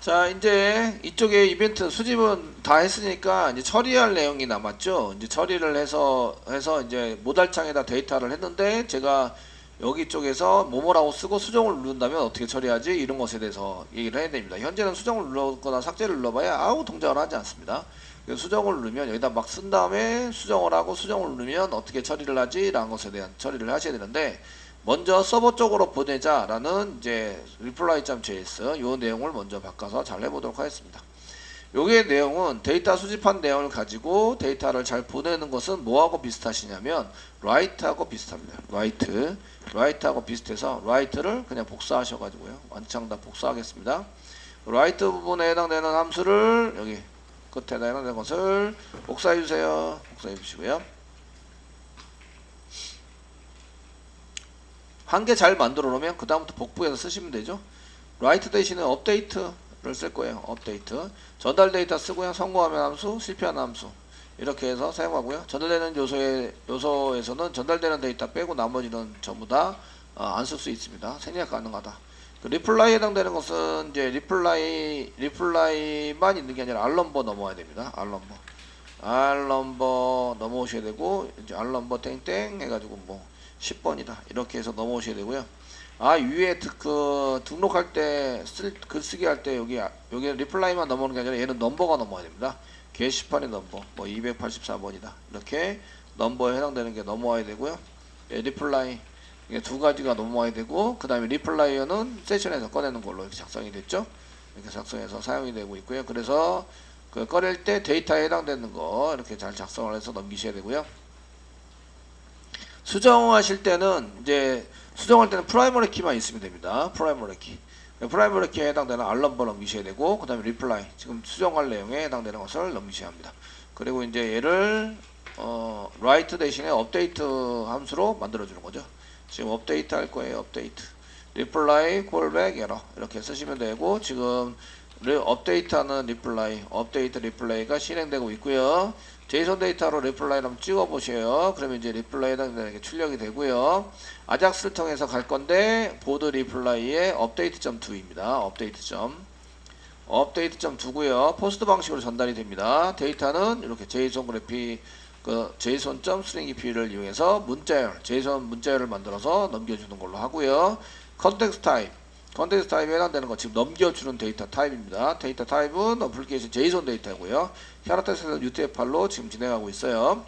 자, 이제 이쪽에 이벤트 수집은 다 했으니까 이제 처리할 내용이 남았죠. 이제 처리를 해서 이제 모달창에다 데이터를 했는데 제가 여기 쪽에서 뭐뭐라고 쓰고 수정을 누른다면 어떻게 처리하지? 이런 것에 대해서 얘기를 해야 됩니다. 현재는 수정을 눌렀거나 삭제를 눌러봐야 아무 동작을 하지 않습니다. 그래서 수정을 누르면 여기다 막 쓴 다음에 수정을 하고 수정을 누르면 어떻게 처리를 하지? 라는 것에 대한 처리를 하셔야 되는데 먼저 서버 쪽으로 보내자라는 이제 reply.js 요 내용을 먼저 바꿔서 잘 해보도록 하겠습니다. 요게 내용은 데이터 수집한 내용을 가지고 데이터를 잘 보내는 것은 뭐하고 비슷하시냐면 write하고 비슷합니다. write하고 비슷해서 write를 그냥 복사하셔가지고요. 완창 다 복사하겠습니다. write 부분에 해당되는 함수를 여기 끝에다 해당되는 것을 복사해주세요. 복사해주시고요. 한 개 잘 만들어 놓으면 그 다음부터 복부해서 쓰시면 되죠. write 대신에 update를 쓸 거예요. update. 전달 데이터 쓰고요. 성공하면 함수, 실패하는 함수. 이렇게 해서 사용하고요. 전달되는 요소에서는 전달되는 데이터 빼고 나머지는 전부 다 안 쓸 수 있습니다. 생략 가능하다. 그 리플라이에 해당되는 것은 이제 리플라이만 있는 게 아니라 알넘버 넘어와야 됩니다. 알넘버 넘어오셔야 되고 이제 알넘버 땡땡 해가지고 뭐 10번이다 이렇게 해서 넘어오셔야 되고요. 위에 그 등록할 때 글쓰기 할 때 여기 리플라이만 넘어오는 게 아니라 얘는 넘버가 넘어야 됩니다. 게시판의 넘버 뭐 284번이다 이렇게 넘버에 해당되는 게 넘어와야 되고요. 리플라이 이게 두 가지가 넘어와야 되고 그 다음에 리플라이어는 세션에서 꺼내는 걸로 이렇게 작성이 됐죠. 이렇게 작성해서 사용이 되고 있고요. 그래서 그 꺼낼 때 데이터에 해당되는 거 이렇게 잘 작성을 해서 넘기셔야 되고요. 수정하실 때는 이제 수정할 때는 프라이머리 키만 있으면 됩니다. 프라이머리 키에 해당되는 알넘버 넘기셔야 되고 그 다음에 리플라이 지금 수정할 내용에 해당되는 것을 넘기셔야 합니다. 그리고 이제 얘를 write 대신에 업데이트 함수로 만들어주는 거죠. 지금 업데이트 할 거예요. 업데이트 리플라이 콜백 에러 이렇게 쓰시면 되고 지금 업데이트하는 업데이트 리플라이가 실행되고 있고요. 제이슨 데이터로 리플라이를 한번 찍어보세요. 그러면 이제 리플라이에 해당되는 게 출력이 되고요. 아작스를 통해서 갈 건데 보드 리플라이의 업데이트.2입니다. 업데이트.2고요. 포스트 방식으로 전달이 됩니다. 데이터는 이렇게 제이슨 그래픽 JSON.stringP를 이용해서 제이슨 문자열을 만들어서 넘겨주는 걸로 하고요. 컨텍스트 타입에 해당되는 거 지금 넘겨주는 데이터 타입입니다. 데이터 타입은 어플리케이션 JSON 데이터고요. 캐릭터에서 UTF-8로 지금 진행하고 있어요.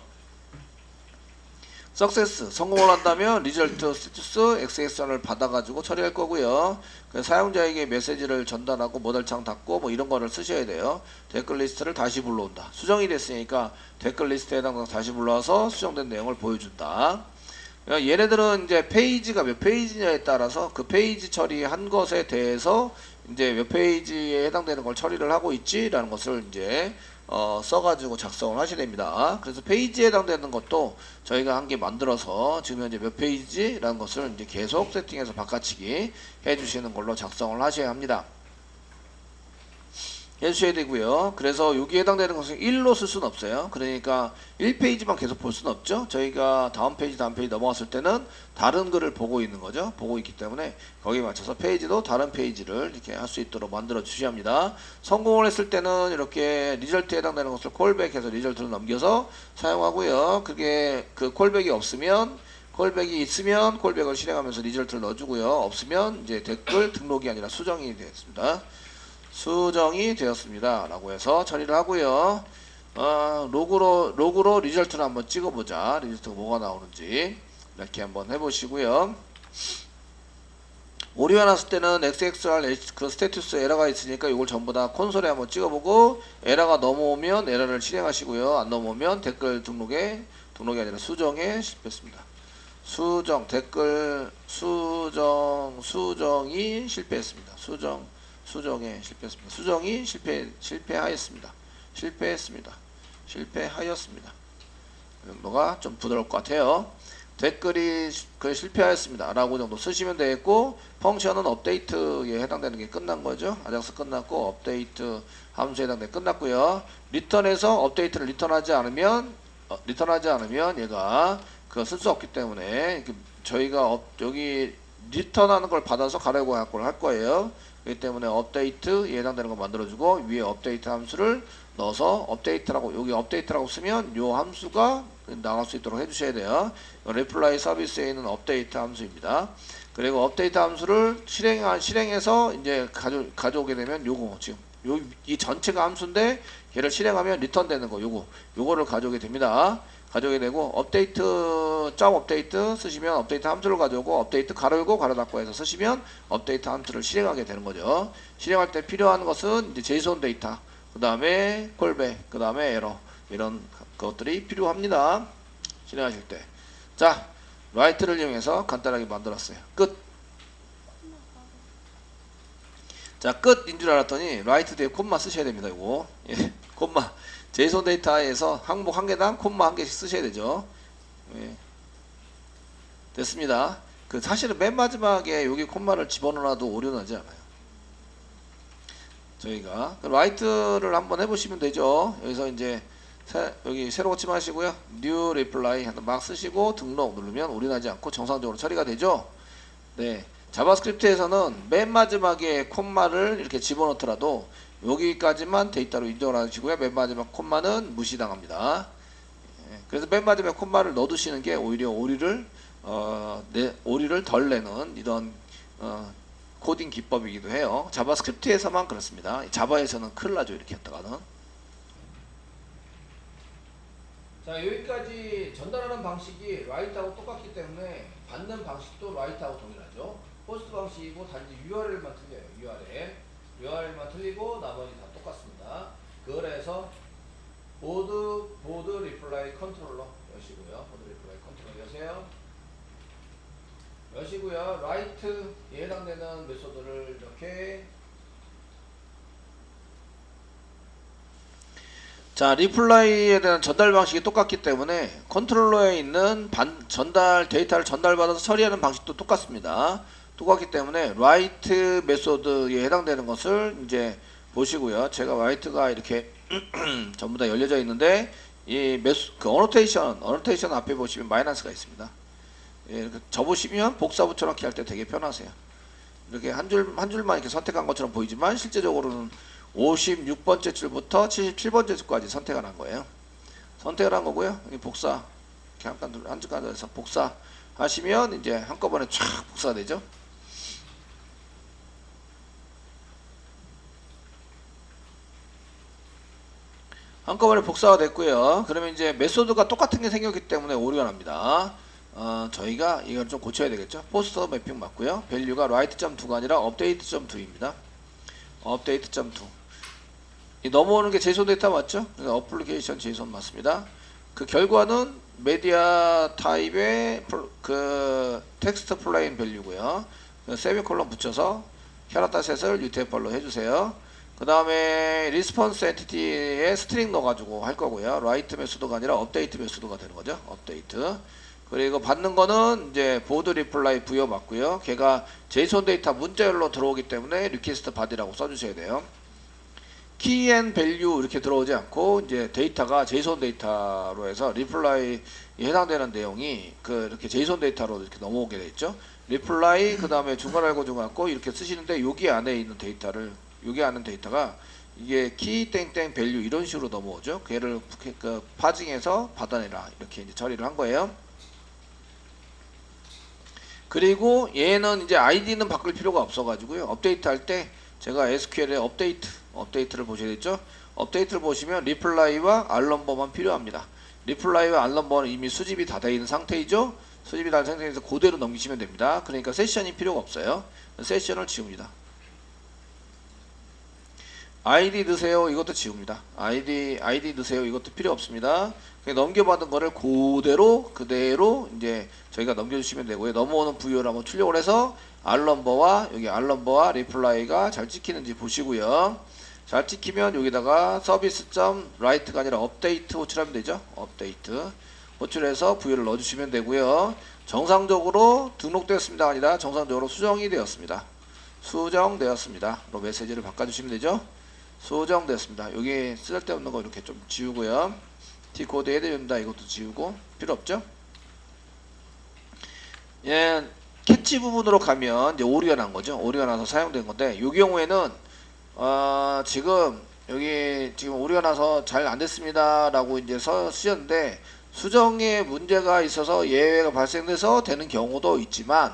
석세스 성공을 한다면 리절트 스테투스 XXR을 받아가지고 처리할 거고요. 사용자에게 메시지를 전달하고 모델창 닫고 뭐 이런 거를 쓰셔야 돼요. 댓글 리스트를 다시 불러온다. 수정이 됐으니까 댓글 리스트에 해당해서 다시 불러와서 수정된 내용을 보여준다. 얘네들은 이제 페이지가 몇 페이지냐에 따라서 그 페이지 처리한 것에 대해서 이제 몇 페이지에 해당되는 걸 처리를 하고 있지라는 것을 이제 써가지고 작성을 하셔야 됩니다. 그래서 페이지에 해당되는 것도 저희가 한 개 만들어서 지금 현재 몇 페이지라는 것을 이제 계속 세팅해서 바꿔치기 해주시는 걸로 작성을 하셔야 합니다. 해주셔야 되고요. 그래서 여기에 해당되는 것은 1로 쓸 수는 없어요. 그러니까 1페이지만 계속 볼 수는 없죠. 저희가 다음 페이지 넘어갔을 때는 다른 글을 보고 있는 거죠. 보고 있기 때문에 거기에 맞춰서 페이지도 다른 페이지를 이렇게 할 수 있도록 만들어 주셔야 합니다. 성공을 했을 때는 이렇게 리절트에 해당되는 것을 콜백해서 리절트를 넘겨서 사용하고요. 그게 그 콜백이 있으면 콜백을 실행하면서 리절트를 넣어주고요. 없으면 이제 댓글 등록이 아니라 수정이 되었습니다. 라고 해서 처리를 하고요. 로그로 리절트를 한번 찍어보자. 리절트가 뭐가 나오는지 이렇게 한번 해보시고요. 오류가 났을 때는 XXR 그 스테투스 에러가 있으니까 이걸 전부 다 콘솔에 한번 찍어보고 에러가 넘어오면 에러를 실행하시고요. 안 넘어오면 댓글 등록이 아니라 수정에 실패했습니다. 수정이 실패했습니다. 수정에 실패했습니다. 수정이 실패하였습니다. 정도가 좀 부드러울 것 같아요. 댓글이 실패하였습니다. 라고 정도 쓰시면 되겠고, 펑션은 업데이트에 해당되는 게 끝난 거죠. 아작스 끝났고, 업데이트 함수에 해당되는 게 끝났고요. 리턴에서 업데이트를 리턴하지 않으면 얘가 그거 쓸 수 없기 때문에 저희가 여기 리턴하는 걸 받아서 가려고 할 거예요. 그렇기 때문에 업데이트에 해당되는 거 만들어주고 위에 업데이트 함수를 넣어서 업데이트라고 여기 업데이트라고 쓰면 요 함수가 나갈 수 있도록 해주셔야 돼요. 리플라이 서비스에 있는 업데이트 함수입니다. 그리고 업데이트 함수를 실행해서 이제 가져오게 되면 요거 지금 이 전체가 함수인데 얘를 실행하면 리턴 되는 거 요거를 가져오게 됩니다. 가져오게 되고 업데이트 점 업데이트 쓰시면 업데이트 함수를 가져오고 업데이트 가로 열고 가로 닫고 해서 쓰시면 업데이트 함수를 실행하게 되는 거죠. 실행할 때 필요한 것은 이제 제이손 데이터, 그 다음에 콜백, 그 다음에 에러 이런 것들이 필요합니다. 실행하실 때. 자, 라이트를 이용해서 간단하게 만들었어요. 끝. 자, 끝인 줄 알았더니 라이트 뒤에 콤마 쓰셔야 됩니다. 이거 예, 콤마. 제이손 데이터에서 항목 한 개당 콤마 한 개씩 쓰셔야 되죠. 예. 됐습니다. 그 사실은 맨 마지막에 여기 콤마를 집어넣어도 오류나지 않아요. 저희가 라이트를 한번 해보시면 되죠. 여기서 이제 여기 새로 고침 하시고요. New Reply 막 쓰시고 등록 누르면 오류나지 않고 정상적으로 처리가 되죠. 네. 자바스크립트에서는 맨 마지막에 콤마를 이렇게 집어넣더라도 여기까지만 데이터로 인정을 하시고요. 맨 마지막 콤마는 무시당합니다. 그래서 맨 마지막에 콤마를 넣어두시는 게 오히려 오류를 덜 내는 이런 코딩 기법이기도 해요. 자바스크립트에서만 그렇습니다. 자바에서는 큰일 나죠. 이렇게 했다가는. 자, 여기까지 전달하는 방식이 라이트하고 똑같기 때문에 받는 방식도 라이트하고 동일하죠. 포스트 방식이고 단지 URL만 틀려요. URL만 틀리고 나머지 다 똑같습니다. 그래서 보드 리플라이 컨트롤러 여시고요. 보드 리플라이 컨트롤러 여세요. 여시고요. 라이트에 해당되는 메소드를 이렇게 자, 리플라이에 대한 전달 방식이 똑같기 때문에 컨트롤러에 있는 데이터를 전달받아서 처리하는 방식도 똑같습니다. 똑같기 때문에 라이트 메소드에 해당되는 것을 이제 보시고요. 제가 라이트가 이렇게 전부 다 열려져 있는데 이 어노테이션 앞에 보시면 마이너스가 있습니다. 예, 이렇게 접으시면 복사 붙여넣기 할 때 되게 편하세요. 이렇게 한 줄만 이렇게 선택한 것처럼 보이지만 실제적으로는 56번째 줄부터 77번째 줄까지 선택을 한 거예요. 선택을 한 거고요. 복사 이렇게 한 줄까지 해서 복사 하시면 이제 한꺼번에 쫙 복사되죠. 한꺼번에 복사가 됐고요. 그러면 이제 메소드가 똑같은 게 생겼기 때문에 오류가 납니다. 저희가 이걸 좀 고쳐야 되겠죠. 포스터 매핑 맞고요. 밸류가 write.2가 아니라 update.2입니다. update.2. 넘어오는 게 제이손 데이터 맞죠? 그러니까 어플리케이션 제이손 맞습니다. 그 결과는 메디아 타입의 그 텍스트 플레인 밸류고요. 세미콜론 붙여서 캐럿닷셋을 UTF-8로 해주세요. 그 다음에 리스폰스 엔티티에 스트링 넣어가지고 할 거고요. write 메소드가 아니라 업데이트 메소드가 되는 거죠. 업데이트. 그리고 받는 거는 이제 보드 리플라이 부여 맞고요. 걔가 제이손 데이터 문자열로 들어오기 때문에 리퀘스트 바디라고 써주셔야 돼요. 키 앤 밸류 이렇게 들어오지 않고 이제 데이터가 제이손 데이터로 해서 리플라이에 해당되는 내용이 이렇게 제이손 데이터로 이렇게 넘어오게 돼 있죠. 리플라이 그 다음에 중간 알고 중간 고 이렇게 쓰시는데 여기 안에 있는 여기 안에 데이터가 이게 키 땡땡 밸류 이런 식으로 넘어오죠. 걔를 파징해서 받아내라 이렇게 이제 처리를 한 거예요. 그리고 얘는 이제 아이디는 바꿀 필요가 없어가지고요. 업데이트 할 때 제가 SQL에 업데이트를 보셔야겠죠. 업데이트를 보시면 리플라이와 알넘버만 필요합니다. 리플라이와 알넘버는 이미 수집이 다 되어 있는 상태이죠. 수집이 다 된 상태에서 그대로 넘기시면 됩니다. 그러니까 세션이 필요가 없어요. 세션을 지웁니다. 아이디 넣으세요. 이것도 지웁니다. 아이디 넣으세요. 이것도 필요 없습니다. 그냥 넘겨받은 거를 그대로 이제 저희가 넘겨주시면 되고요. 넘어오는 부여를 한번 출력을 해서 여기 알넘버와 리플라이가 잘 찍히는지 보시고요. 잘 찍히면 여기다가 서비스.write가 아니라 업데이트 호출하면 되죠. 업데이트 호출해서 부여를 넣어주시면 되고요. 정상적으로 등록되었습니다가 아니라 정상적으로 수정이 되었습니다. 수정되었습니다. 로 메시지를 바꿔주시면 되죠. 수정되었습니다. 여기 쓸데없는 거 이렇게 좀 지우고요. T코드 해야 됩니다. 이것도 지우고 필요 없죠. 예, 캐치 부분으로 가면 이제 오류가 난 거죠. 오류가 나서 사용된 건데 이 경우에는 지금 여기 지금 오류가 나서 잘 안 됐습니다라고 이제 쓰셨는데 수정에 문제가 있어서 예외가 발생돼서 되는 경우도 있지만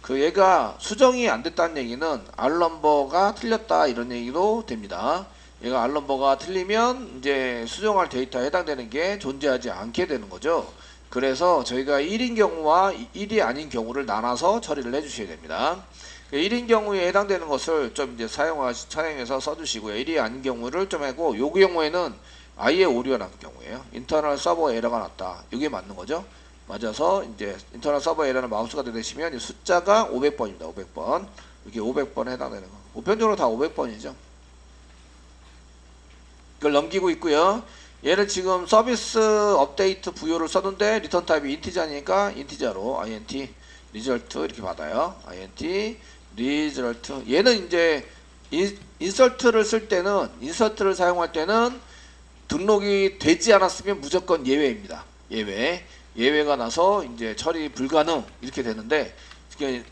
그 얘가 수정이 안 됐다는 얘기는 알넘버가 틀렸다 이런 얘기도 됩니다. 얘가 알넘버가 틀리면 이제 수정할 데이터에 해당되는 게 존재하지 않게 되는 거죠. 그래서 저희가 1인 경우와 1이 아닌 경우를 나눠서 처리를 해주셔야 됩니다. 1인 경우에 해당되는 것을 좀 이제 사용해서 써주시고요. 1이 아닌 경우를 좀 하고, 요 경우에는 아예 오류가 난 경우예요. 인터널 서버 에러가 났다. 이게 맞는 거죠. 맞아서 이제 인터널 서버 에러는 마우스가 되시면 숫자가 500번입니다. 500번. 이렇게 500번에 해당되는 거. 보편적으로 다 500번이죠. 이걸 넘기고 있고요. 얘를 지금 서비스 업데이트 부요를 썼는데 리턴 타입이 인티저니까 인티저로 int 리절트 이렇게 받아요. int 리절트. 얘는 이제 인서트를 쓸 때는 인서트를 사용할 때는 등록이 되지 않았으면 무조건 예외입니다. 예외가 나서 이제 처리 불가능 이렇게 되는데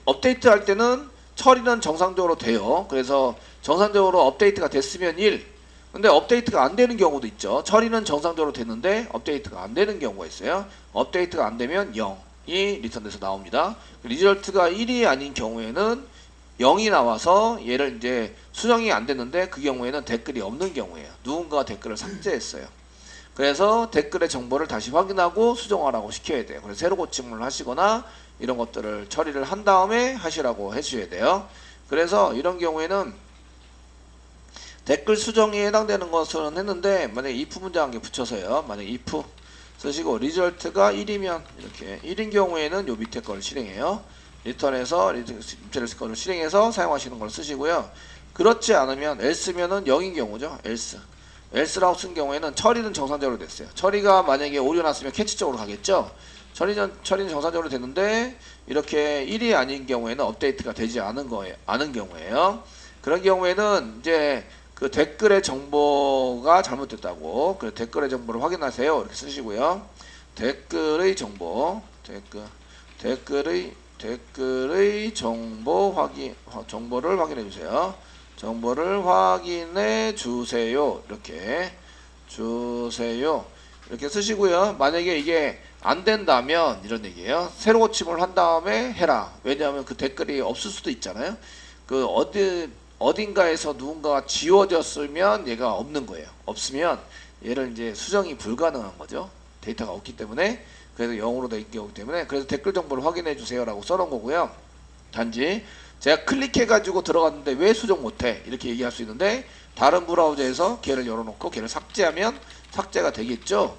업데이트 할 때는 처리는 정상적으로 돼요. 그래서 정상적으로 업데이트가 됐으면 1. 근데 업데이트가 안 되는 경우도 있죠. 처리는 정상적으로 됐는데 업데이트가 안 되는 경우가 있어요. 업데이트가 안 되면 0이 리턴돼서 나옵니다. 리절트가 1이 아닌 경우에는 0이 나와서 얘를 이제 수정이 안 됐는데 그 경우에는 댓글이 없는 경우예요. 누군가가 댓글을 삭제했어요. 그래서 댓글의 정보를 다시 확인하고 수정하라고 시켜야 돼요. 그래서 새로 고침을 하시거나 이런 것들을 처리를 한 다음에 하시라고 해주셔야 돼요. 그래서 이런 경우에는 댓글 수정에 해당되는 것은 했는데 만약에 if 문장 한 개 붙여서요. 만약에 if 쓰시고 리절트가 1이면 이렇게 1인 경우에는 요 밑에 걸 실행해요. 리턴해서 리턴 거를 실행해서 사용하시는 걸 쓰시고요. 그렇지 않으면 else면은 0인 경우죠. else라고 쓴 경우에는 처리는 정상적으로 됐어요. 처리가 만약에 오류 났으면 캐치 쪽으로 가겠죠. 처리는 정상적으로 됐는데 이렇게 1이 아닌 경우에는 업데이트가 되지 않은 경우에요. 그런 경우에는 이제 그 댓글의 정보가 잘못됐다고, 그 댓글의 정보를 확인하세요. 이렇게 쓰시고요. 댓글의 정보, 댓글의 정보를 확인해 주세요. 정보를 확인해 주세요. 이렇게 주세요. 이렇게 쓰시고요. 만약에 이게 안 된다면 이런 얘기예요. 새로 고침을 한 다음에 해라. 왜냐하면 그 댓글이 없을 수도 있잖아요. 그 어딘가에서 누군가가 지워졌으면 얘가 없는 거예요. 없으면 얘를 이제 수정이 불가능한 거죠. 데이터가 없기 때문에. 그래서 0으로 돼 있기 때문에. 그래서 댓글 정보를 확인해 주세요라고 써놓은 거고요. 단지 제가 클릭해 가지고 들어갔는데 왜 수정 못해 이렇게 얘기할 수 있는데, 다른 브라우저에서 걔를 열어놓고 걔를 삭제하면 삭제가 되겠죠.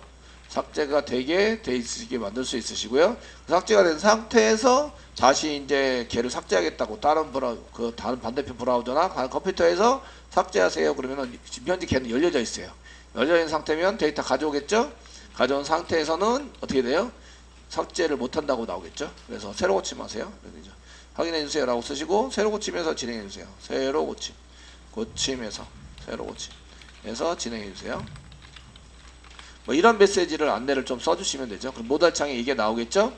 삭제가 되게 돼 있으시게 만들 수 있으시고요. 삭제가 된 상태에서 다시 이제 걔를 삭제하겠다고 다른 반대편 브라우저나 컴퓨터에서 삭제하세요. 그러면은 지금 현재 걔는 열려져 있어요. 열려져 있는 상태면 데이터 가져오겠죠. 가져온 상태에서는 어떻게 돼요? 삭제를 못한다고 나오겠죠. 그래서 새로 고침하세요. 확인해 주세요라고 쓰시고 새로 고침해서 진행해 주세요. 새로 고침해서 새로 고침해서 진행해 주세요. 뭐 이런 메시지를 안내를 좀 써주시면 되죠. 그럼 모달창에 이게 나오겠죠.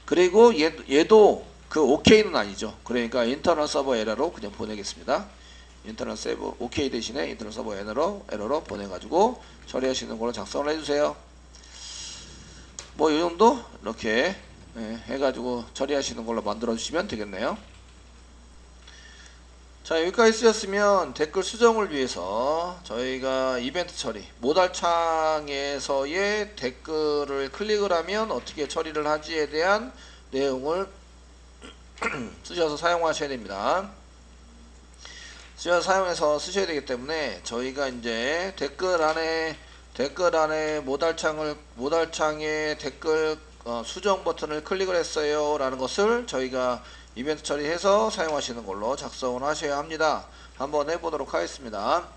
그리고 얘도 그 OK는 아니죠. 그러니까 인터널 서버 에러로 그냥 보내겠습니다. 인터널 서버 OK 대신에 인터널 서버 에러로 보내가지고 처리하시는 걸로 작성을 해주세요. 뭐 이 정도 이렇게 해가지고 처리하시는 걸로 만들어 주시면 되겠네요. 자, 여기까지 쓰셨으면 댓글 수정을 위해서 저희가 이벤트 처리, 모달창에서의 댓글을 클릭을 하면 어떻게 처리를 하지에 대한 내용을 쓰셔서 사용하셔야 됩니다. 사용해서 쓰셔야 되기 때문에 저희가 이제 댓글 안에 모달창에 댓글 수정 버튼을 클릭을 했어요 라는 것을 저희가 이벤트 처리해서 사용하시는 걸로 작성을 하셔야 합니다. 한번 해보도록 하겠습니다.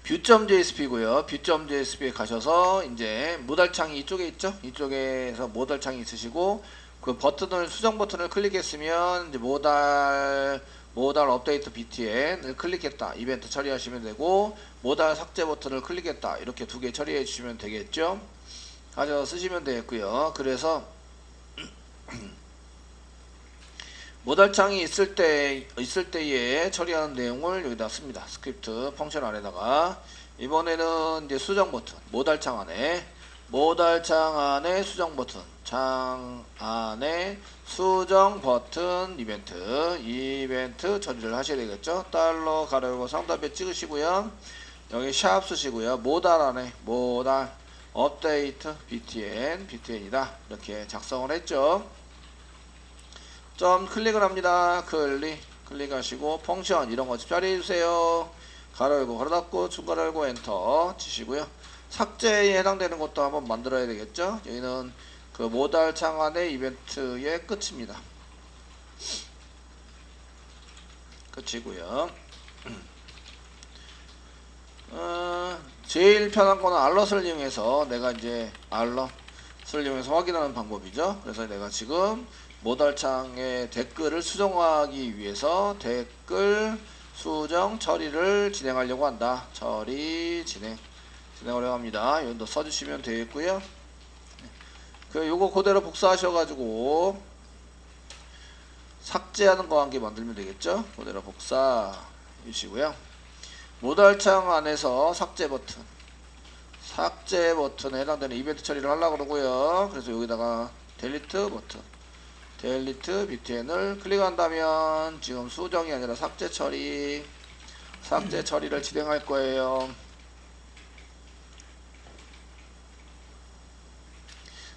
view.jsp고요. view.jsp에 가셔서 이제 모달창이 이쪽에 있죠. 이쪽에서 모달창이 있으시고 그 버튼을 수정 버튼을 클릭했으면 이제 모달 업데이트 btn을 클릭했다. 이벤트 처리하시면 되고 모달 삭제 버튼을 클릭했다. 이렇게 두 개 처리해 주시면 되겠죠. 가져 쓰시면 되겠고요. 그래서 모달창이 있을 때에 처리하는 내용을 여기다 씁니다. 스크립트 펑션 안에다가 이번에는 이제 수정 버튼 모달창 안에 수정 버튼 창 안에 수정 버튼 이벤트 처리를 하셔야 되겠죠. 달러 가로열고 상단에 찍으시고요. 여기 샵 쓰시고요. 모달 안에 모달 업데이트 btn이다 이렇게 작성을 했죠. 점 클릭을 합니다. 클릭하시고 펑션 이런 거 처리해 주세요. 가로 열고 가로 닫고 중괄호 열고 엔터 치시고요. 삭제에 해당되는 것도 한번 만들어야 되겠죠. 여기는 그 모달 창 안의 이벤트의 끝입니다. 끝이고요. 제일 편한 거는 알럿을 이용해서 내가 이제 알럿을 이용해서 확인하는 방법이죠. 그래서 내가 지금 모달창의 댓글을 수정하기 위해서 댓글 수정 처리를 진행하려고 한다. 진행하려고 합니다. 이것도 써주시면 되겠고요. 요거 그대로 복사하셔가지고 삭제하는 거 한 개 만들면 되겠죠. 그대로 복사 해주시고요. 모달창 안에서 삭제 버튼에 해당되는 이벤트 처리를 하려고 그러고요. 그래서 여기다가 델리트 btn을 클릭한다면 지금 수정이 아니라 삭제 처리를 진행할 거예요.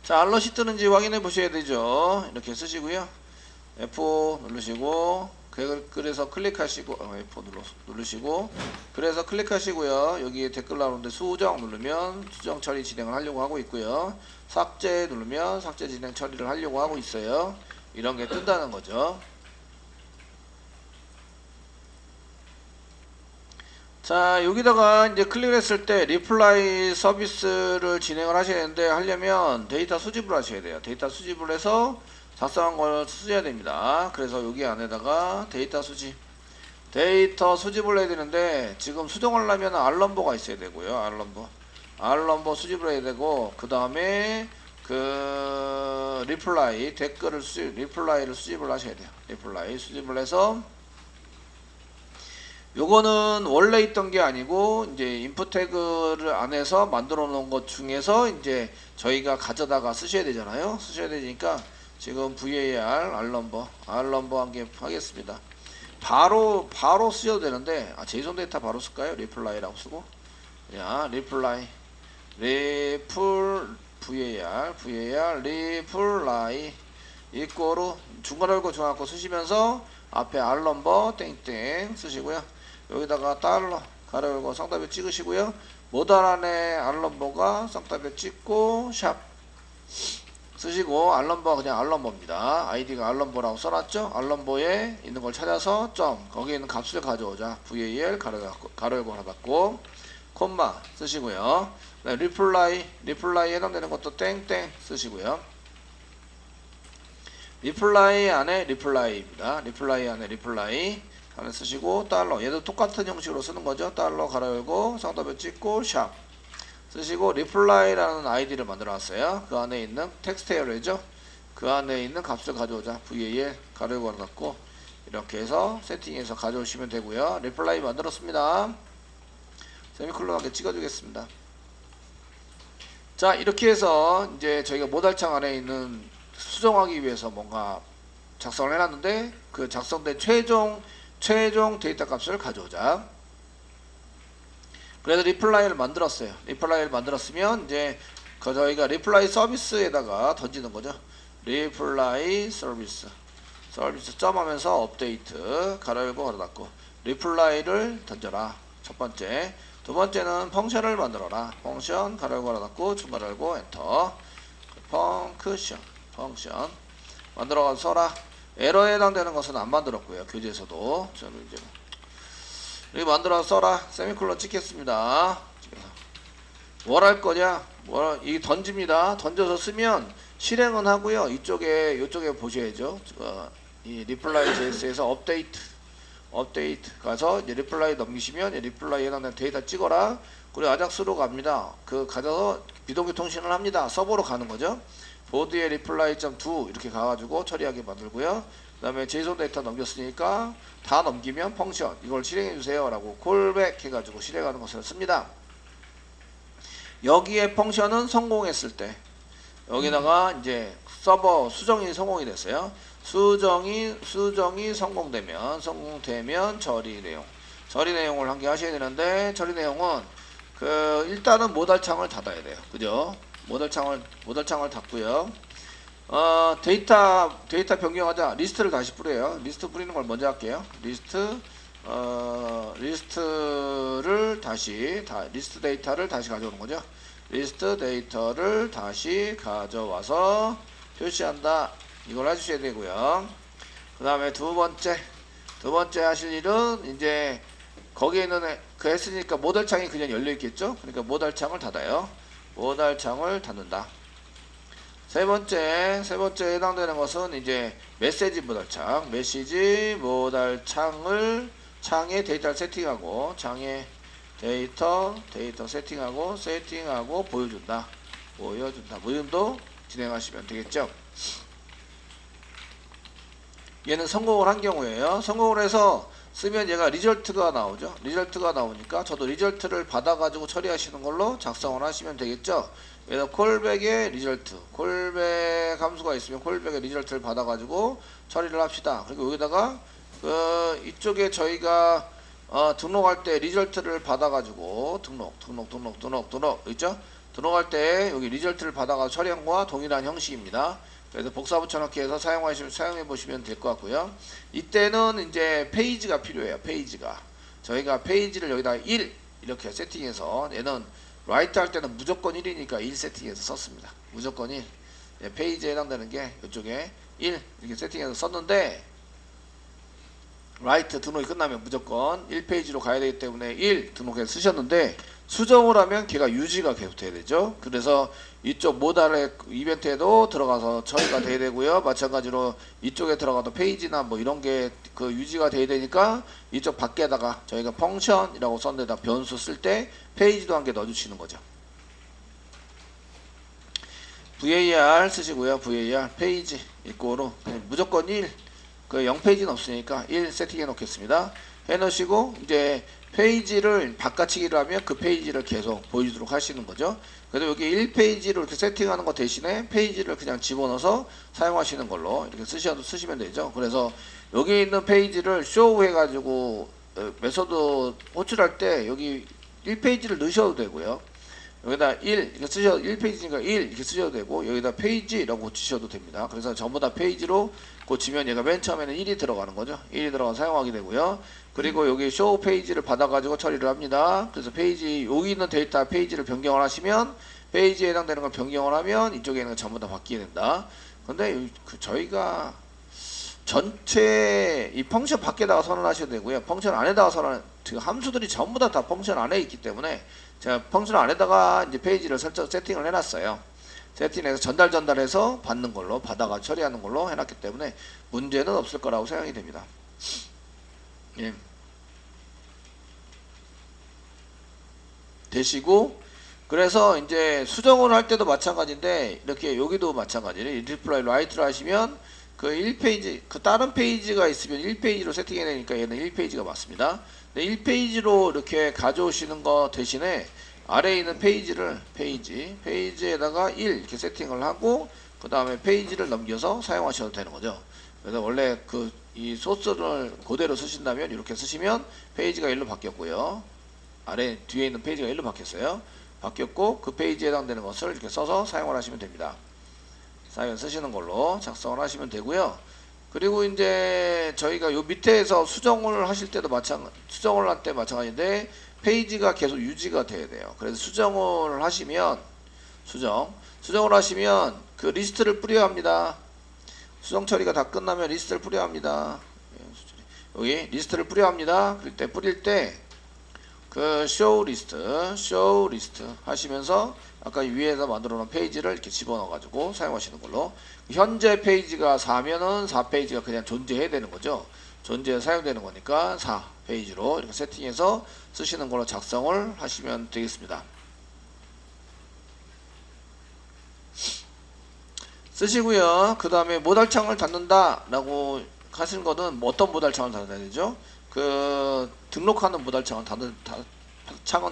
자, 알럿이 뜨는지 확인해 보셔야 되죠. 이렇게 쓰시고요. F 누르시고 그래서 클릭하시고 F 누르시고 그래서 클릭하시고요. 여기 댓글 나오는데 수정 누르면 수정 처리 진행을 하려고 하고 있고요. 삭제 누르면 삭제 진행 처리를 하려고 하고 있어요. 이런 게 뜬다는 거죠. 자, 여기다가 이제 클릭을 했을 때 리플라이 서비스를 진행을 하셔야 되는데 하려면 데이터 수집을 하셔야 돼요. 데이터 수집을 해서 작성한 걸 쓰셔야 됩니다. 그래서 여기 안에다가 데이터 수집을 해야 되는데 지금 수정하려면 알럼버가 있어야 되고요. 알럼버 수집을 해야 되고 그 다음에 그 리플라이 리플라이를 수집을 하셔야 돼요. 리플라이 수집을 해서 요거는 원래 있던 게 아니고 이제 인풋 태그를 안에서 만들어 놓은 것 중에서 이제 저희가 가져다가 쓰셔야 되잖아요. 쓰셔야 되니까 지금 var 알럼버 한 개 하겠습니다. 바로 쓰셔도 되는데 제이슨 데이터 바로 쓸까요? 리플라이라고 쓰고 그냥 var 리플라이 이꼬로 중괄호 열고 중괄호 닫고 쓰시면서 앞에 알럼버 땡땡 쓰시고요. 여기다가 달러 가로 열고 쌍따옴 찍으시고요. 모달 안에 알럼버가 쌍따옴 찍고 샵 쓰시고 알럼버 그냥 알럼버입니다. 아이디가 알럼버라고 써놨죠. 알럼버에 있는 걸 찾아서 점 거기에 있는 값을 가져오자. var 가로 열고 가로 닫고 콤마 쓰시고요. 네, 리플라이 해당되는 것도 땡땡 쓰시고요. 리플라이 안에 리플라이입니다. 리플라이 안에 리플라이 안에 쓰시고 달러 얘도 똑같은 형식으로 쓰는 거죠. 달러 가로 열고 쌍따옴 찍고 샵 쓰시고 리플라이라는 아이디를 만들어 놨어요. 그 안에 있는 텍스트 에러죠. 그 안에 있는 값을 가져오자. var 가로 열고 가로 닫고 이렇게 해서 세팅해서 가져오시면 되고요. 리플라이 만들었습니다. 세미콜론하게 찍어주겠습니다. 자, 이렇게 해서 이제 저희가 모달창 안에 있는 수정하기 위해서 뭔가 작성을 해놨는데 그 작성된 최종 데이터 값을 가져오자. 그래서 리플라이를 만들었어요. 리플라이를 만들었으면 이제 저희가 리플라이 서비스에다가 던지는 거죠. 리플라이 서비스 점 하면서 업데이트 가로 열고 가로 닫고 리플라이를 던져라. 첫 번째. 두 번째는 펑션을 만들어라. 펑션 가로 열고 가로 닫고 중괄호 열고 엔터. 펑션 만들어가서 써라. 에러에 해당되는 것은 안 만들었고요. 교재에서도 저는 이제 이렇게 만들어서 써라. 세미콜론 찍겠습니다. 뭘 할 거냐? 이 던집니다. 던져서 쓰면 실행은 하고요. 이쪽에 보셔야죠. 이 리플라이 JS에서 업데이트 가서 이제 리플라이 넘기시면 리플라이에 해당되는 데이터 찍어라. 그리고 아작스로 갑니다. 그 가져서 비동기 통신을 합니다. 서버로 가는 거죠. 보드에 reply.do 이렇게 가가지고 처리하게 만들고요. 그 다음에 JSON 데이터 넘겼으니까 다 넘기면 펑션 이걸 실행해 주세요 라고 콜백 해가지고 실행하는 것을 씁니다. 여기에 펑션은 성공했을 때 여기다가 이제 서버 수정이 성공이 됐어요. 수정이 성공되면 처리 내용을 한 개 하셔야 되는데, 처리 내용은 그 일단은 모달창을 닫아야 돼요. 그죠? 모달창을 닫고요. 데이터 변경하자. 리스트를 다시 뿌려요. 리스트 뿌리는 걸 먼저 할게요. 리스트 데이터를 다시 가져오는 거죠. 리스트 데이터를 다시 가져와서 표시한다. 이걸 해주셔야 되고요. 그 다음에 두 번째 하실 일은 이제 거기에 있는 그 했으니까 모달창이 그냥 열려 있겠죠. 그러니까 모달창을 닫아요. 모달창을 닫는다. 세 번째 해당되는 것은 이제 메시지 모달창을 창에 데이터를 세팅하고 창에 데이터 세팅하고 보여준다. 모임도 진행하시면 되겠죠. 얘는 성공을 한 경우에요. 성공을 해서 쓰면 얘가 리절트가 나오죠. 리절트가 나오니까 저도 리절트를 받아가지고 처리하시는 걸로 작성을 하시면 되겠죠. 그래서 콜백의 리절트, 콜백 함수가 있으면 콜백의 리절트를 받아가지고 처리를 합시다. 그리고 여기다가 이쪽에 저희가 등록할 때 리절트를 받아가지고 등록 있죠? 등록할 때 여기 리절트를 받아가지고 처리한 거와 동일한 형식입니다. 그래서 복사 붙여넣기 해서 사용해 보시면 될 것 같고요. 이때는 이제 페이지가 필요해요. 저희가 페이지를 여기다 1 이렇게 세팅해서, 얘는 라이트 할 때는 무조건 1이니까 1 세팅해서 썼습니다. 무조건 1. 페이지에 해당되는 게 이쪽에 1 이렇게 세팅해서 썼는데, 라이트 등록이 끝나면 무조건 1페이지로 가야 되기 때문에 1 등록해서 쓰셨는데, 수정을 하면 걔가 유지가 계속 돼야 되죠. 그래서 이쪽 모달의 이벤트에도 들어가서 처리가 돼야 되고요. 마찬가지로 이쪽에 들어가도 페이지나 뭐 이런 게 그 유지가 돼야 되니까 이쪽 밖에다가 저희가 펑션이라고 썼는 데다 변수 쓸 때 페이지도 한 개 넣어주시는 거죠. var 쓰시고요. var 페이지 이꼬로 무조건 1, 그 0페이지는 없으니까 1 세팅해 놓겠습니다. 해 놓으시고 이제 페이지를 바꿔치기를 하면 그 페이지를 계속 보여주도록 하시는 거죠. 그래서 여기 1페이지를 이렇게 세팅하는 것 대신에 페이지를 그냥 집어넣어서 사용하시는 걸로 이렇게 쓰시면 되죠. 그래서 여기 있는 페이지를 show 해가지고 메소드 호출할 때 여기 1페이지를 넣으셔도 되고요. 여기다 1 이렇게 1페이지니까 1 이렇게 쓰셔도 되고, 여기다 페이지라고 고치셔도 됩니다. 그래서 전부 다 페이지로 고치면 얘가 맨 처음에는 1이 들어가는 거죠. 1이 들어가서 사용하게 되고요. 그리고 여기 쇼 페이지를 받아가지고 처리를 합니다. 그래서 페이지, 여기 있는 데이터 페이지를 변경을 하시면, 페이지에 해당되는 걸 변경을 하면 이쪽에 있는 건 전부 다 바뀌게 된다. 근데 저희가 전체 이 펑션 밖에다가 선언하셔도 되고요. 펑션 안에다가 함수들이 전부 다 펑션 안에 있기 때문에 제가 펑션 안에다가 이제 페이지를 세팅을 해놨어요. 세팅해서 전달해서 받는 걸로, 받아가 처리하는 걸로 해놨기 때문에 문제는 없을 거라고 생각이 됩니다. 예. 되시고, 그래서 이제 수정을 할 때도 마찬가지인데, 이렇게 여기도 마찬가지로 reply write를 하시면 그 1페이지, 그 다른 페이지가 있으면 1페이지로 세팅해야 되니까 얘는 1페이지가 맞습니다. 1페이지로 이렇게 가져오시는 거 대신에 아래에 있는 페이지에다가 1 이렇게 세팅을 하고, 그 다음에 페이지를 넘겨서 사용하셔도 되는 거죠. 그래서 원래 이 소스를 그대로 쓰신다면 이렇게 쓰시면 페이지가 1로 바뀌었고요. 뒤에 있는 페이지가 1로 바뀌었고, 그 페이지에 해당되는 것을 이렇게 써서 사용을 하시면 됩니다. 쓰시는 걸로 작성을 하시면 되고요. 그리고 이제 저희가 요 밑에서 수정을 하실 때도 수정을 할 때 마찬가지인데, 페이지가 계속 유지가 돼야 돼요. 그래서 수정을 하시면 그 리스트를 뿌려야 합니다. 수정 처리가 다 끝나면 리스트를 뿌려야 합니다. 여기 리스트를 뿌려야 합니다. 뿌릴 때 그 show list 하시면서 아까 위에서 만들어 놓은 페이지를 이렇게 집어넣어 가지고 사용하시는 걸로. 현재 페이지가 4면은 4페이지가 그냥 존재해야 되는 거죠. 존재에 사용되는 거니까 4 페이지로 이렇게 세팅해서 쓰시는 걸로 작성을 하시면 되겠습니다. 쓰시고요. 그 다음에 모달창을 닫는다 라고 하시는 거는 뭐 어떤 모달창을 닫아야 되죠? 그 등록하는 모달창은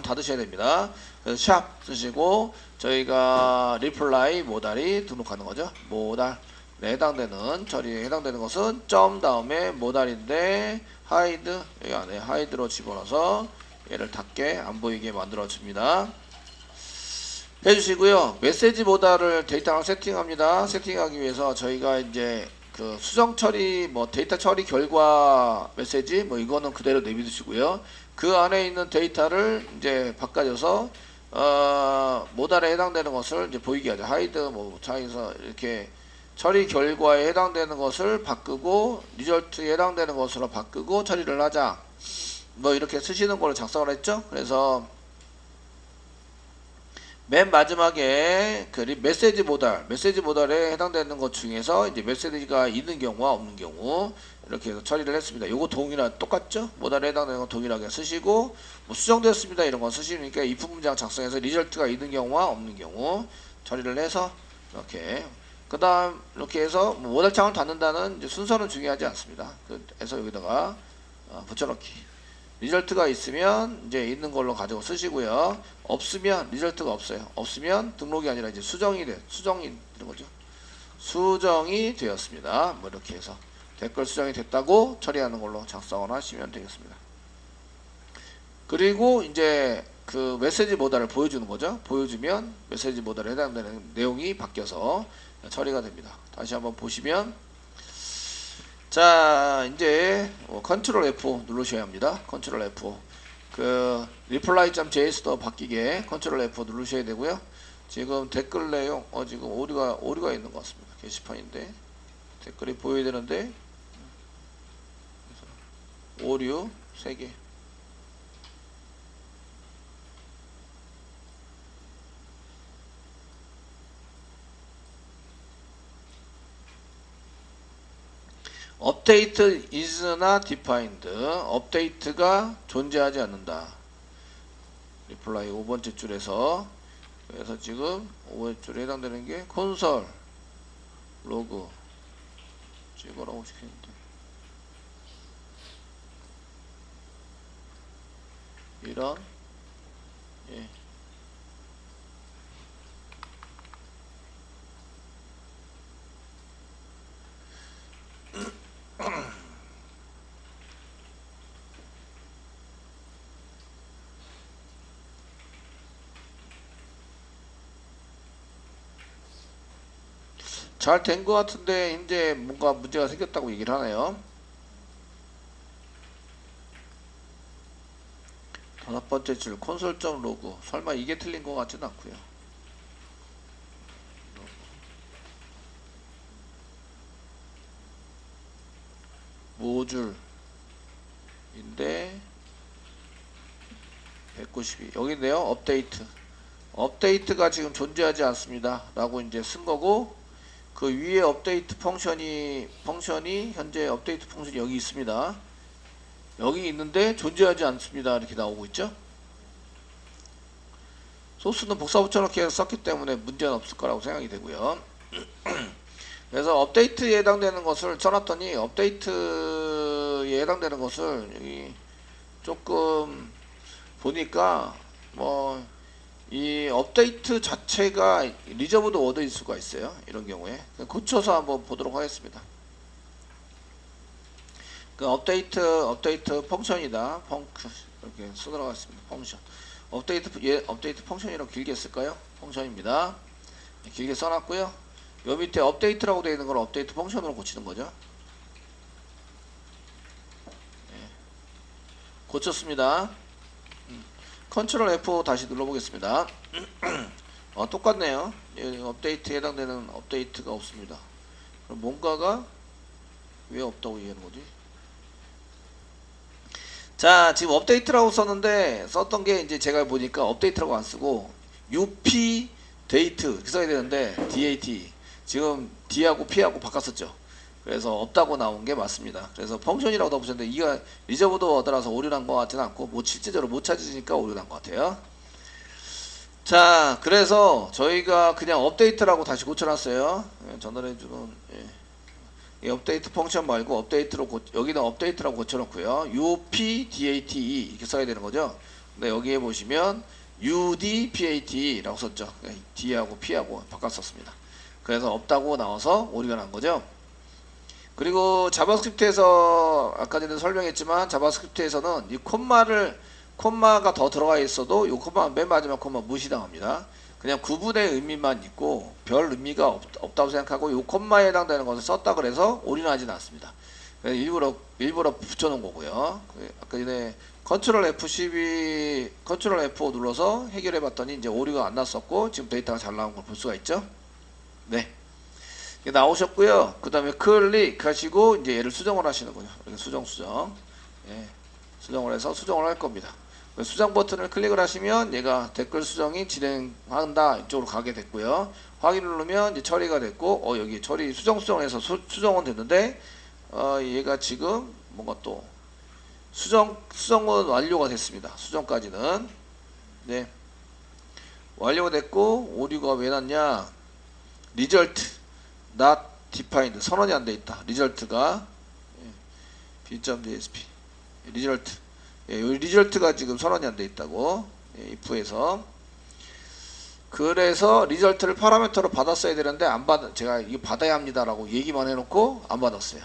닫으셔야 됩니다. 그래서 샵 쓰시고 저희가 리플라이 모달이 등록하는 거죠. 모달에 해당되는 처리에 해당되는 것은 점 다음에 모달인데 하이드 여기 안에 하이드로 집어넣어서 얘를 닫게 안 보이게 만들어 줍니다. 해주시고요. 메시지 모달을 데이터랑 세팅합니다. 세팅하기 위해서 저희가 이제 그 수정 처리 뭐 데이터 처리 결과 메시지 뭐 이거는 그대로 내비두시고요. 그 안에 있는 데이터를 이제 바꿔줘서 모달에 해당되는 것을 이제 보이게 하죠. 하이드 뭐 차에서 이렇게 처리 결과에 해당되는 것을 바꾸고 리절트에 해당되는 것으로 바꾸고 처리를 하자. 뭐 이렇게 쓰시는 걸로 작성을 했죠. 그래서 맨 마지막에 그 메시지 모달에 해당되는 것 중에서 이제 메시지가 있는 경우와 없는 경우 이렇게 해서 처리를 했습니다. 요거 똑같죠? 모달에 해당되는 건 동일하게 쓰시고 뭐 수정되었습니다 이런 거 쓰시니까 if 문장 작성해서 리절트가 있는 경우와 없는 경우 처리를 해서 이렇게 그 다음 이렇게 해서 뭐 모달창을 닫는다는 이제 순서는 중요하지 않습니다. 그래서 여기다가 붙여넣기 리절트가 있으면 이제 있는 걸로 가지고 쓰시고요. 없으면 리절트가 없어요. 없으면 등록이 아니라 이제 수정이 되는 거죠. 수정이 되었습니다. 뭐 이렇게 해서 댓글 수정이 됐다고 처리하는 걸로 작성을 하시면 되겠습니다. 그리고 이제 그 메시지 모달을 보여주는 거죠. 보여주면 메시지 모달에 해당되는 내용이 바뀌어서 처리가 됩니다. 다시 한번 보시면 자 이제 컨트롤 F 누르셔야 합니다. 컨트롤 F 그 reply.js도 바뀌게 컨트롤 F 누르셔야 되고요. 지금 댓글 내용 지금 오류가 있는 것 같습니다. 게시판인데 댓글이 보여야 되는데 오류 3개 업데이트 is나 defined 업데이트가 존재하지 않는다. 리플라이 5번째 줄에서 그래서 지금 5번째 줄에 해당되는 게 콘솔 로그 찍어라고 시켰는데 이런 예. 잘 된 것 같은데 이제 뭔가 문제가 생겼다고 얘기를 하네요. 5번째 줄 콘솔.로그 설마 이게 틀린 것 같지는 않고요. 모듈인데 192 여기인데요. 업데이트가 지금 존재하지 않습니다 라고 이제 쓴 거고 그 위에 업데이트 펑션이 현재 업데이트 펑션이 여기 있습니다. 여기 있는데 존재하지 않습니다 이렇게 나오고 있죠. 소스는 복사 붙여넣기 해서 썼기 때문에 문제는 없을 거라고 생각이 되고요. 그래서 업데이트에 해당되는 것을 써놨더니 업데이트에 해당되는 것을 여기 조금 보니까 뭐 이 업데이트 자체가 리저브드 워드일 수가 있어요. 이런 경우에 고쳐서 한번 보도록 하겠습니다. 그 업데이트 펑션이다. 이렇게 써들어갔습니다. 펑션 업데이트 펑션이라고 길게 쓸까요? 펑션입니다. 길게 써놨고요. 요 밑에 업데이트라고 되어 있는 걸 업데이트 펑션으로 고치는 거죠. 고쳤습니다. 컨트롤 F 다시 눌러보겠습니다. 똑같네요. 업데이트에 해당되는 업데이트가 없습니다. 그럼 뭔가가 왜 없다고 얘기하는 거지? 자, 지금 업데이트라고 썼던 게 이제 제가 보니까 업데이트라고 안 쓰고 up 데이트 이렇게 써야 되는데 dat 지금 d하고 p하고 바꿨었죠. 그래서 없다고 나온 게 맞습니다. 그래서 펑션이라고 더 붙였는데 이가 리저브드 워드라서 오류 난 것 같지는 않고 뭐 실제적으로 못 찾으니까 오류 난 것 같아요. 자, 그래서 저희가 그냥 업데이트라고 다시 고쳐놨어요. 전달해주는 이 업데이트 펑션 말고 업데이트로 여기는 업데이트라고 고쳐놓고요. UPDATE 이렇게 써야 되는 거죠. 근데 여기에 보시면 UDPATE라고 썼죠. D하고 P하고 바꿨었습니다. 그래서 없다고 나와서 오류가 난 거죠. 그리고 자바스크립트에서 아까 전에 설명했지만 자바스크립트에서는 이 콤마가 더 들어가 있어도 이 콤마 맨 마지막 콤마 무시당합니다. 그냥 구분의 의미만 있고 별 의미가 없다고 생각하고 이 콤마에 해당되는 것을 썼다 그래서 오류나지는 않습니다. 일부러 붙여놓은 거고요. 아까 전에 컨트롤 F12, 컨트롤 F5 눌러서 해결해봤더니 이제 오류가 안 났었고 지금 데이터가 잘 나온 걸 볼 수가 있죠. 네. 나오셨고요. 그 다음에 클릭하시고 이제 얘를 수정을 하시는 거죠. 이렇게 수정. 예, 수정을 해서 수정을 할 겁니다. 수정 버튼을 클릭을 하시면 얘가 댓글 수정이 진행한다 이쪽으로 가게 됐고요. 확인 누르면 이제 처리가 됐고 여기 처리 수정해서 수정은 됐는데 얘가 지금 뭔가 또 수정은 완료가 됐습니다. 수정까지는 네 완료가 됐고 오류가 왜 났냐? result not defined 선언이 안 돼 있다. 리절트가 b.dsp 리절트 이 리절트가 지금 선언이 안 돼 있다고 if에서 그래서 리절트를 파라미터로 받았어야 되는데 제가 이거 받아야 합니다라고 얘기만 해놓고 안 받았어요.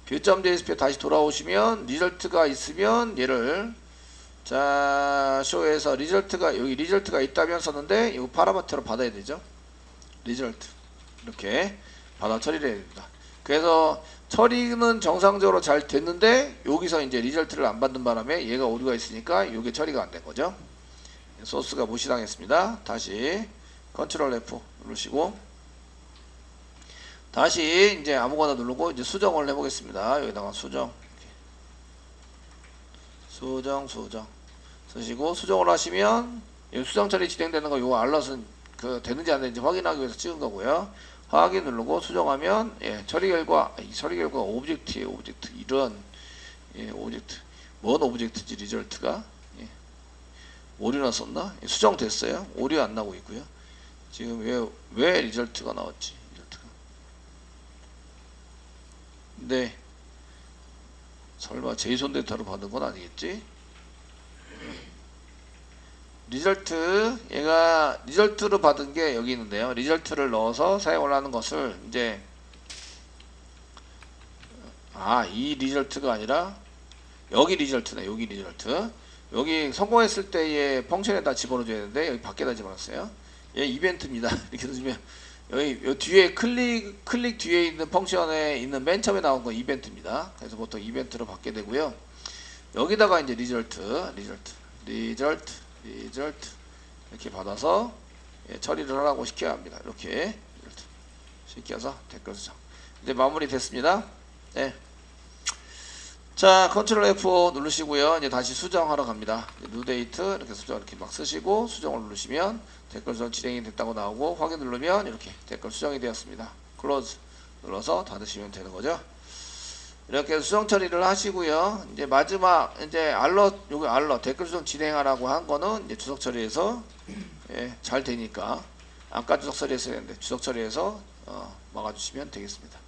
view.jsp에 다시 돌아오시면 리절트가 있으면 얘를 자 쇼에서 여기 리절트가 있다면 썼는데 이거 파라미터로 받아야 되죠. 리절트 이렇게 받아 처리를 해야 됩니다. 그래서 처리는 정상적으로 잘 됐는데 여기서 이제 리절트를 안 받는 바람에 얘가 오류가 있으니까 이게 처리가 안 된 거죠. 소스가 무시당했습니다. 다시 컨트롤 F 누르시고 다시 이제 아무거나 누르고 이제 수정을 해보겠습니다. 여기다가 수정 쓰시고 수정을 하시면 수정 처리 진행되는 거 요 알럿은 되는지 안 되는지 확인하기 위해서 찍은 거고요. 확인 누르고 수정하면 처리 결과 오브젝트예요. 오브젝트 이런 오브젝트 뭔 오브젝트지 리절트가 오류나 썼나? 수정됐어요. 오류 안 나고 있고요. 지금 왜 리절트가 나왔지? 리절트가 근데 설마 제이손 데이터로 받은 건 아니겠지? 얘가 리절트로 받은 게 여기 있는데요. 리절트를 넣어서 사용을 하는 것을 이제 이 리절트가 아니라 여기 리절트네. 여기 리절트. 여기 성공했을 때의 펑션에다 집어넣어줘야 되는데 여기 밖에다 집어넣었어요. 얘 이벤트입니다. 이렇게 넣으면 여기 뒤에 클릭 뒤에 있는 펑션에 있는 맨 처음에 나온 건 이벤트입니다. 그래서 보통 이벤트로 받게 되고요. 여기다가 이제 리절트 이렇게 받아서 처리를 하라고 시켜야 합니다. 이렇게 시켜서 댓글 수정 이제 마무리 됐습니다. 네. 자 컨트롤 F5 누르시고요. 이제 다시 수정하러 갑니다. new date 이렇게 수정 이렇게 막 쓰시고 수정을 누르시면 댓글 수정 진행이 됐다고 나오고 확인 누르면 이렇게 댓글 수정이 되었습니다. close 눌러서 닫으시면 되는 거죠. 이렇게 수정 처리를 하시고요. 이제 마지막 이제 여기 알럿 댓글 수정 진행하라고 한 거는 이제 주석 처리해서 잘 되니까 아까 주석 처리했어야 했는데 주석 처리해서 막아주시면 되겠습니다.